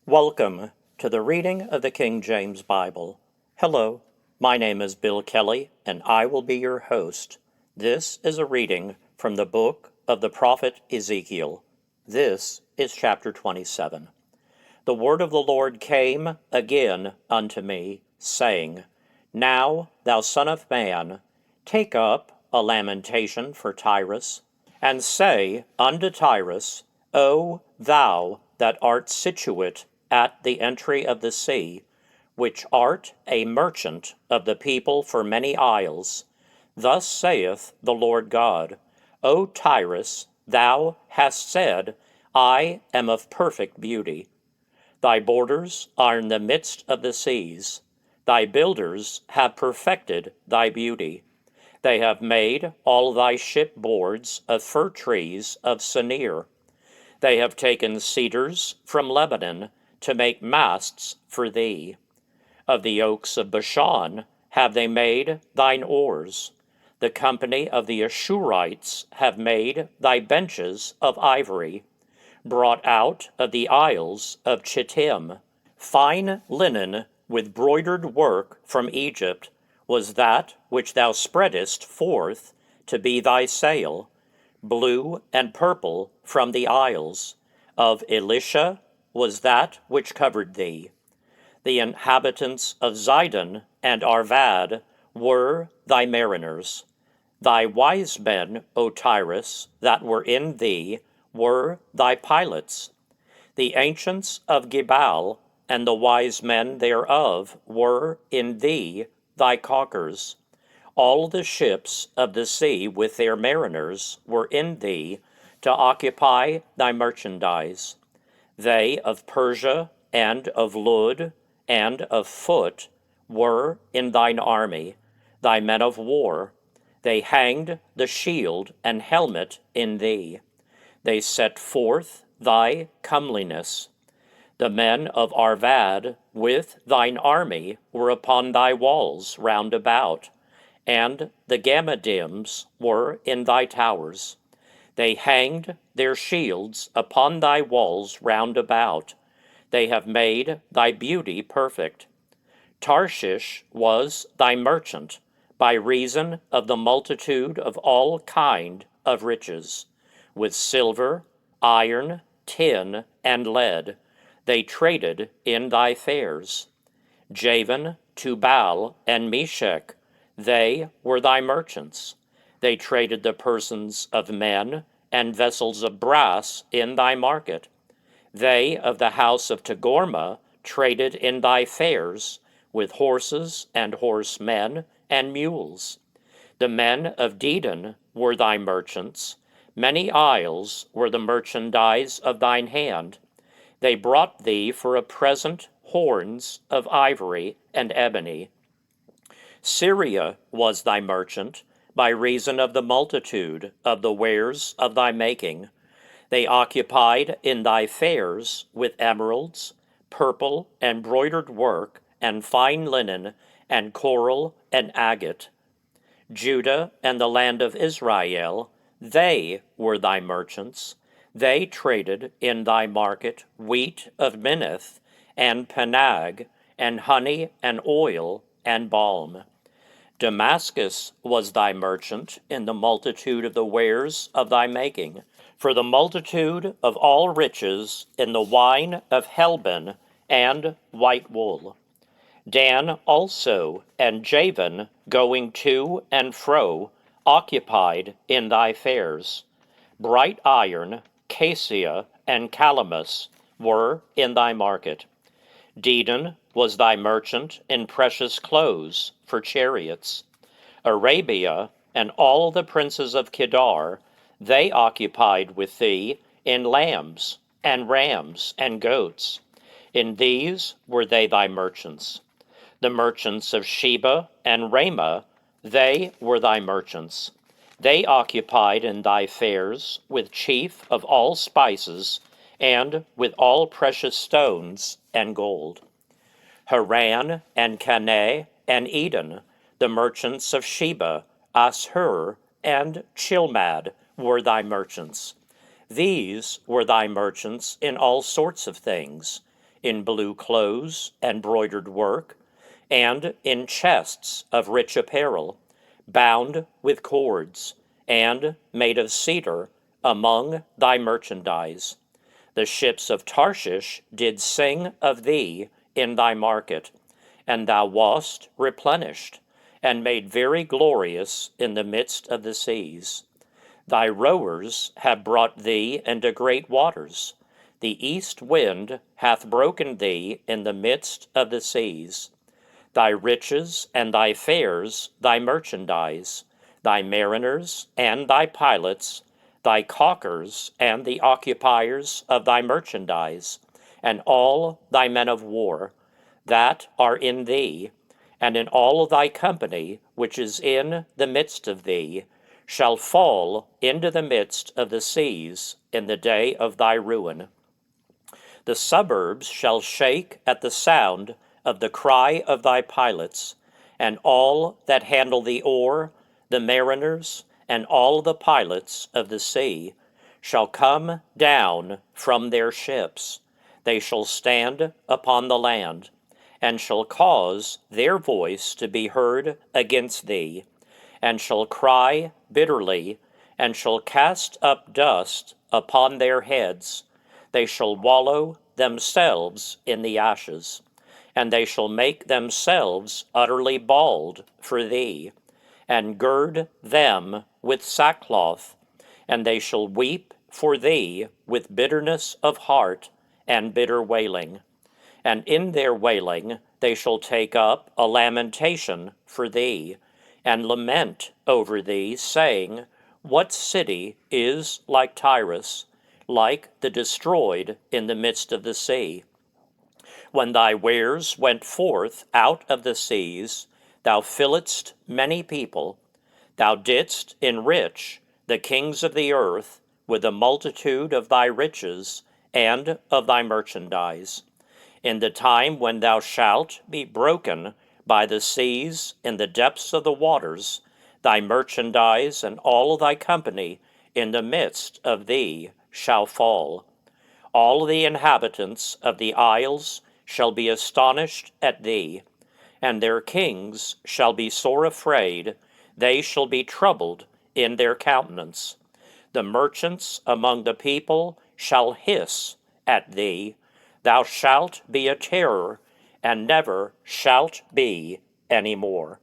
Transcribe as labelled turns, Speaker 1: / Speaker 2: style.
Speaker 1: Welcome to the reading of the King James Bible. Hello, my name is Bill Kelley, and I will be your host. This is a reading from the book of the Prophet Ezekiel. This is chapter 27. The word of the Lord came again unto me, saying, Now, thou son of man, take up a lamentation for Tyrus, and say unto Tyrus, O thou that art situate at the entry of the sea, which art a merchant of the people for many isles, thus saith the Lord God, O Tyrus, thou hast said, I am of perfect beauty. Thy borders are in the midst of the seas. Thy builders have perfected thy beauty. They have made all thy shipboards of fir trees of Senir. They have taken cedars from Lebanon to make masts for thee. Of the oaks of Bashan have they made thine oars. The company of the Ashurites have made thy benches of ivory, brought out of the isles of Chittim. Fine linen with broidered work from Egypt was that which thou spreadest forth to be thy sail, blue and purple from the isles. Of Elisha was that which covered thee. The inhabitants of Zidon and Arvad were thy mariners. Thy wise men, O Tyrus, that were in thee, were thy pilots. The ancients of Gebal and the wise men thereof were in thee thy caulkers. All the ships of the sea with their mariners were in thee to occupy thy merchandise. They of Persia and of Lud and of Phut were in thine army, thy men of war. They hanged the shield and helmet in thee. They set forth thy comeliness. The men of Arvad with thine army were upon thy walls round about, and the Gammadims were in thy towers. They hanged their shields upon thy walls round about. They have made thy beauty perfect. Tarshish was thy merchant, by reason of the multitude of all kind of riches. With silver, iron, tin, and lead, they traded in thy fairs. Javan, Tubal, and Meshech, they were thy merchants. They traded the persons of men and vessels of brass in thy market. They of the house of Tagorma traded in thy fairs with horses and horsemen and mules. The men of Dedan were thy merchants. Many isles were the merchandise of thine hand. They brought thee for a present horns of ivory and ebony. Syria was thy merchant, by reason of the multitude of the wares of thy making. They occupied in thy fairs with emeralds, purple and broidered work, and fine linen, and coral and agate. Judah and the land of Israel, they were thy merchants. They traded in thy market wheat of Minnith, and Panag, and honey, and oil, and balm. Damascus was thy merchant in the multitude of the wares of thy making, for the multitude of all riches in the wine of Helbon and white wool. Dan also and Javan, going to and fro, occupied in thy fairs. Bright iron, cassia, and calamus were in thy market. Dedan was thy merchant in precious clothes for chariots. Arabia and all the princes of Kedar, they occupied with thee in lambs and rams and goats. In these were they thy merchants. The merchants of Sheba and Ramah, they were thy merchants. They occupied in thy fairs with chief of all spices, and with all precious stones and gold. Haran and Caneh and Eden, the merchants of Sheba, Ashur, and Chilmad were thy merchants. These were thy merchants in all sorts of things, in blue clothes and broidered work, and in chests of rich apparel, bound with cords, and made of cedar among thy merchandise. The ships of Tarshish did sing of thee in thy market, and thou wast replenished, and made very glorious in the midst of the seas. Thy rowers have brought thee into great waters. The east wind hath broken thee in the midst of the seas. Thy riches and thy fares, thy merchandise, thy mariners and thy pilots, thy caulkers and the occupiers of thy merchandise, and all thy men of war, that are in thee, and in all thy company which is in the midst of thee, shall fall into the midst of the seas in the day of thy ruin. The suburbs shall shake at the sound of the cry of thy pilots, and all that handle the oar, the mariners, and all the pilots of the sea, shall come down from their ships. They shall stand upon the land, and shall cause their voice to be heard against thee, and shall cry bitterly, and shall cast up dust upon their heads. They shall wallow themselves in the ashes, and they shall make themselves utterly bald for thee, and gird them with sackcloth, and they shall weep for thee with bitterness of heart and bitter wailing. And in their wailing they shall take up a lamentation for thee, and lament over thee, saying, What city is like Tyrus, like the destroyed in the midst of the sea? When thy wares went forth out of the seas, thou filledst many people. Thou didst enrich the kings of the earth with the multitude of thy riches and of thy merchandise. In the time when thou shalt be broken by the seas in the depths of the waters, thy merchandise and all thy company in the midst of thee shall fall. All the inhabitants of the isles shall be astonished at thee, and their kings shall be sore afraid, they shall be troubled in their countenance. The merchants among the people shall hiss at thee, thou shalt be a terror, and never shalt be any more.